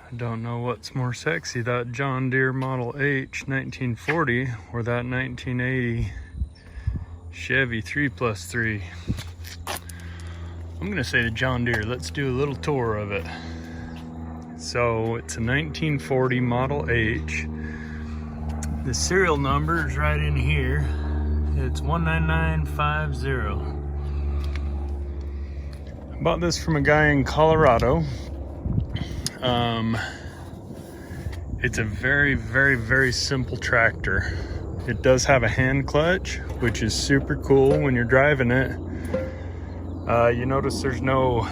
I don't know what's more sexy, that John Deere Model H 1940 or that 1980 Chevy 3+3. I'm gonna say the John Deere. Let's do a little tour of it. So it's a 1940 Model H. The serial number is right in here. It's 19950. I bought this from a guy in Colorado. It's a very simple tractor. It does have a hand clutch, which is super cool when you're driving it. You notice there's no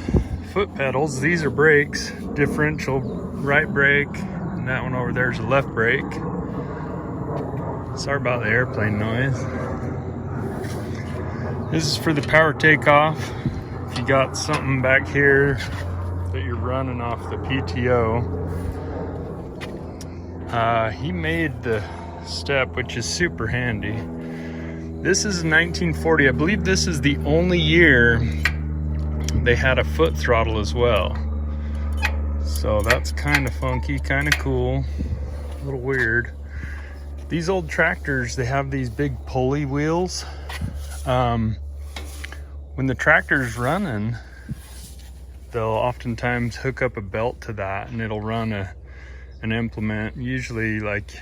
foot pedals. These are brakes, differential right brake, and that one over there is a left brake. Sorry about the airplane noise. This is for the power takeoff. If you got something back here that you're running off the PTO, he made the step, which is super handy. This is 1940. I believe this is the only year they had a foot throttle as well. So that's kind of funky, kind of cool, a little weird. These old tractors, they have these big pulley wheels. When the tractor's running, they'll oftentimes hook up a belt to that and it'll run an implement. Usually, like,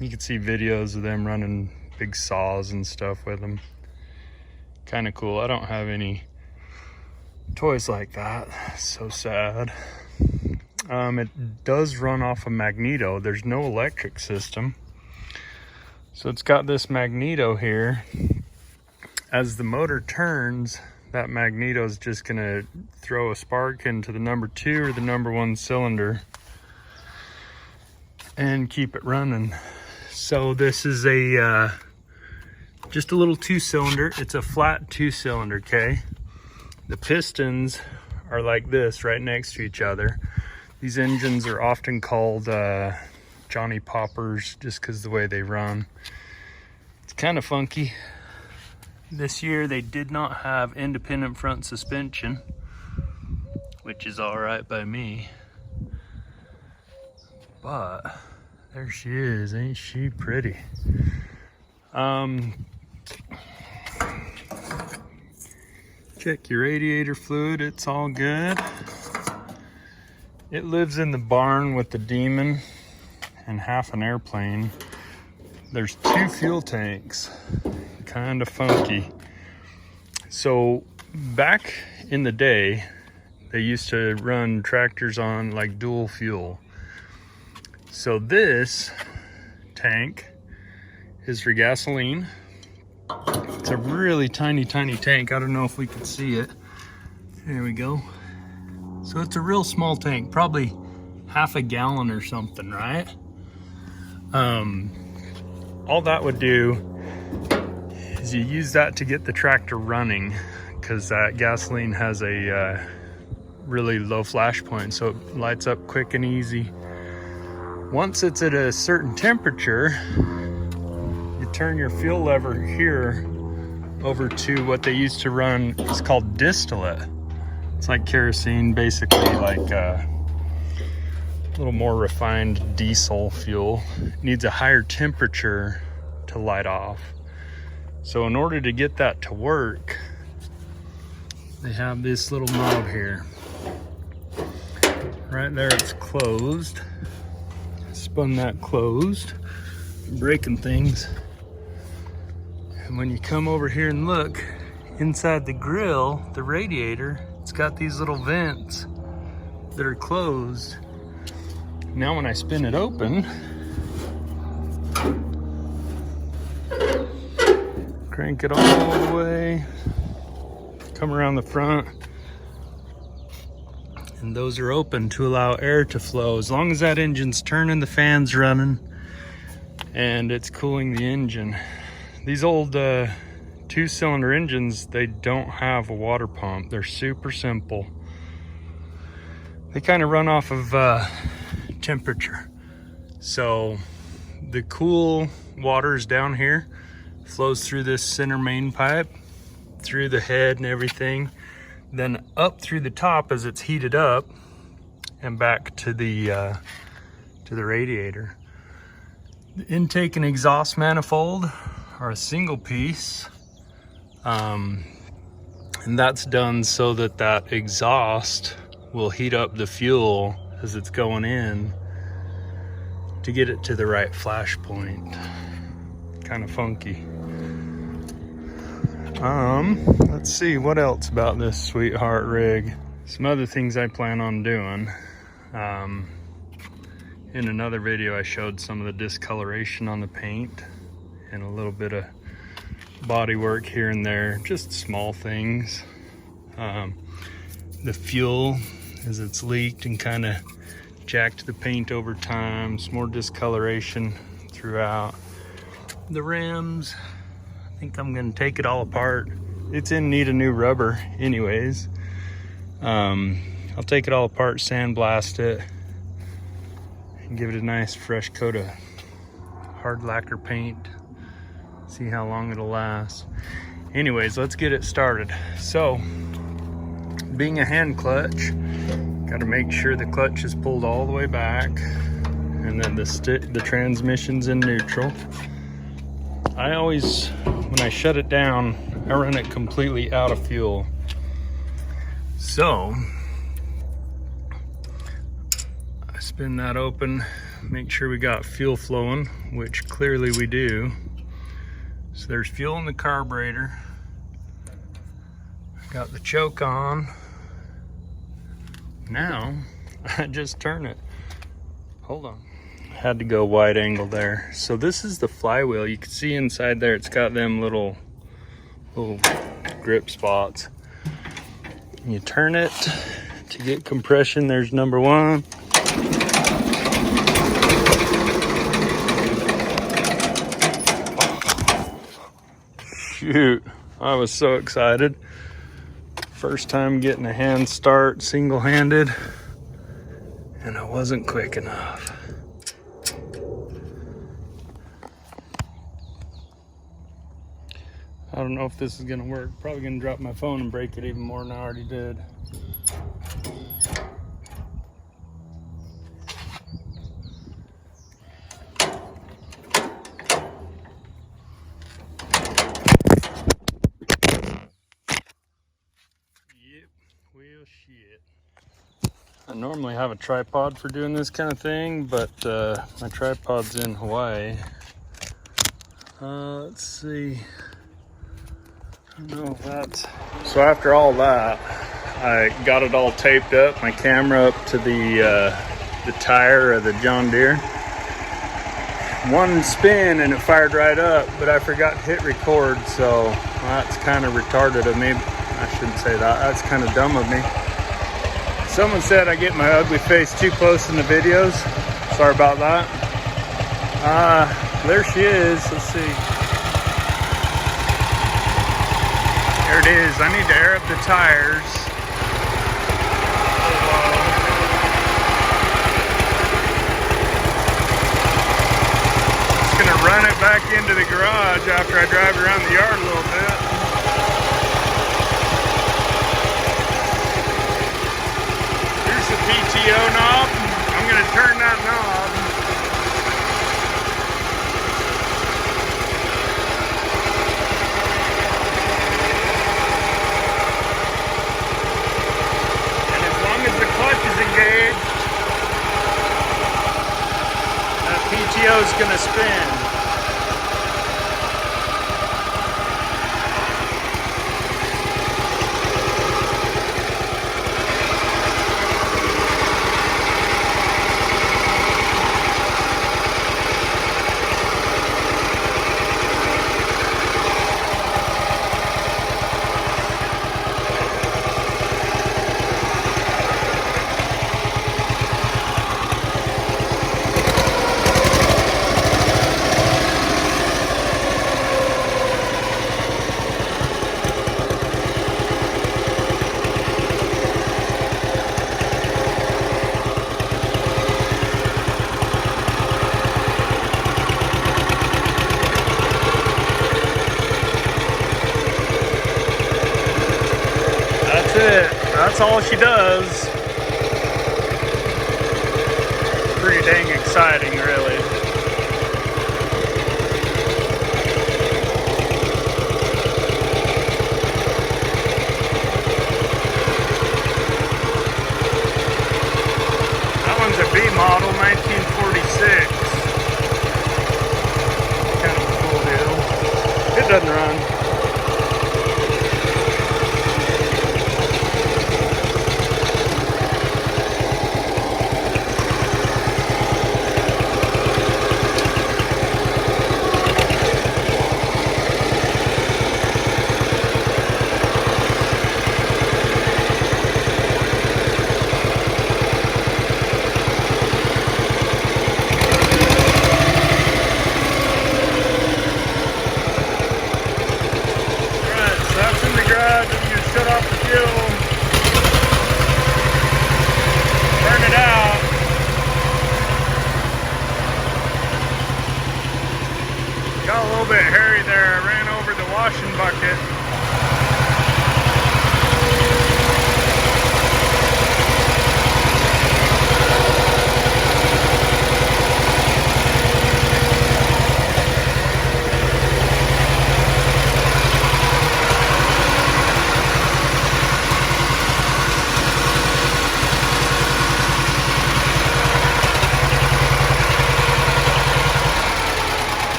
you can see videos of them running big saws and stuff with them. Kind of cool. I don't have any toys like that. So sad. It does run off a magneto. There's no electric system. So it's got this magneto here. As the motor turns, that magneto is just gonna throw a spark into the number 2 or the number 1 cylinder and keep it running. So this is a just a little 2-cylinder. It's a flat 2-cylinder, okay? The pistons are like this, right next to each other. These engines are often called Johnny Poppers just because the way they run. It's kind of funky. This year they did not have independent front suspension, which is all right by me. But there she is, ain't she pretty? Check your radiator fluid, it's all good. It lives in the barn with the Demon and half an airplane. There's 2 fuel tanks, kind of funky. So back in the day, they used to run tractors on like dual fuel. So this tank is for gasoline. It's a really tiny tank. I don't know if we can see it. There we go. So it's a real small tank, probably half a gallon or something, right? All that would do is you use that to get the tractor running, because that gasoline has a really low flash point, so it lights up quick and easy. Once it's at a certain temperature, you turn your fuel lever here over to what they used to run. It's called distillate. It's like kerosene, basically, like a little more refined diesel fuel. It needs a higher temperature to light off. So in order to get that to work, they have this little knob here. Right there, it's closed. Spun that closed, breaking things. And when you come over here and look inside the grill, the radiator, it's got these little vents that are closed. Now when I spin it open, crank it all the way, come around the front, and those are open to allow air to flow. As long as that engine's turning, the fan's running, and it's cooling the engine. These old 2-cylinder engines, they don't have a water pump. They're super simple. They kind of run off of temperature. So the cool water's down here, flows through this center main pipe, through the head and everything, then up through the top as it's heated up, and back to the radiator. The intake and exhaust manifold are a single piece, and that's done so that that exhaust will heat up the fuel as it's going in to get it to the right flash point. Kind of funky. Let's see what else about this sweetheart rig. Some other things I plan on doing. In another video I showed some of the discoloration on the paint and a little bit of body work here and there, just small things. The fuel, as it's leaked and kind of jacked the paint over time, some more discoloration throughout. The rims, I think I'm gonna take it all apart. It's in need of new rubber anyways. I'll take it all apart, sandblast it, and give it a nice fresh coat of hard lacquer paint. See how long it'll last. Anyways, let's get it started. So, being a hand clutch, gotta make sure the clutch is pulled all the way back and then the transmission's in neutral. I always, when I shut it down, I run it completely out of fuel. So, I spin that open, make sure we got fuel flowing, which clearly we do. So there's fuel in the carburetor. Got the choke on. Now, I just turn it. Hold on. Had to go wide angle there. So this is the flywheel. You can see inside there, it's got them little grip spots. You turn it to get compression. There's number one. Shoot, I was so excited. First time getting a hand start single-handed, and I wasn't quick enough. I don't know if this is gonna work. Probably gonna drop my phone and break it even more than I already did. Yep, well shit. I normally have a tripod for doing this kind of thing, but my tripod's in Hawaii. Let's see. I don't know if that's... So after all that, I got it all taped up, my camera up to the tire of the John Deere. One spin and it fired right up, but I forgot to hit record, so that's kind of retarded of me. I shouldn't say that. That's kind of dumb of me. Someone said I get my ugly face too close in the videos. Sorry about that. There she is. Let's see. There it is. I need to air up the tires. Just gonna run it back into the garage after I drive around the yard a little bit. Here's the PTO knob. I'm gonna turn that knob. PTO is going to spin. That's it. That's all she does. pretty dang exciting, really. That one's a B model, 1946. Kind of a cool deal. It doesn't run. Shut off the fuel, burn it out. Got a little bit hairy there. I ran over the washing bucket.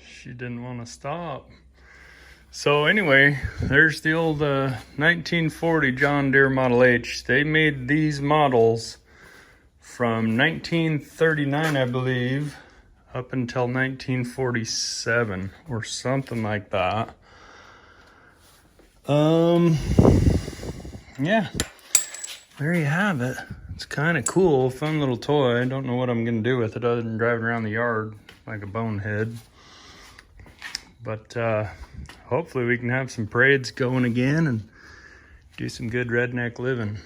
She didn't want to stop. So anyway, there's the old 1940 John Deere Model H. They made these models from 1939, I believe, up until 1947 or something like that. Yeah, there you have it. It's kind of cool, fun little toy. I don't know what I'm gonna do with it other than driving around the yard like a bonehead. But hopefully we can have some parades going again and do some good redneck living.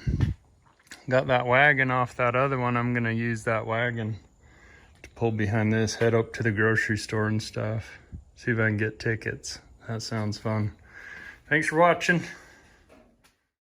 Got that wagon off that other one. I'm gonna use that wagon to pull behind this, head up to the grocery store and stuff. See if I can get tickets. That sounds fun. Thanks for watching.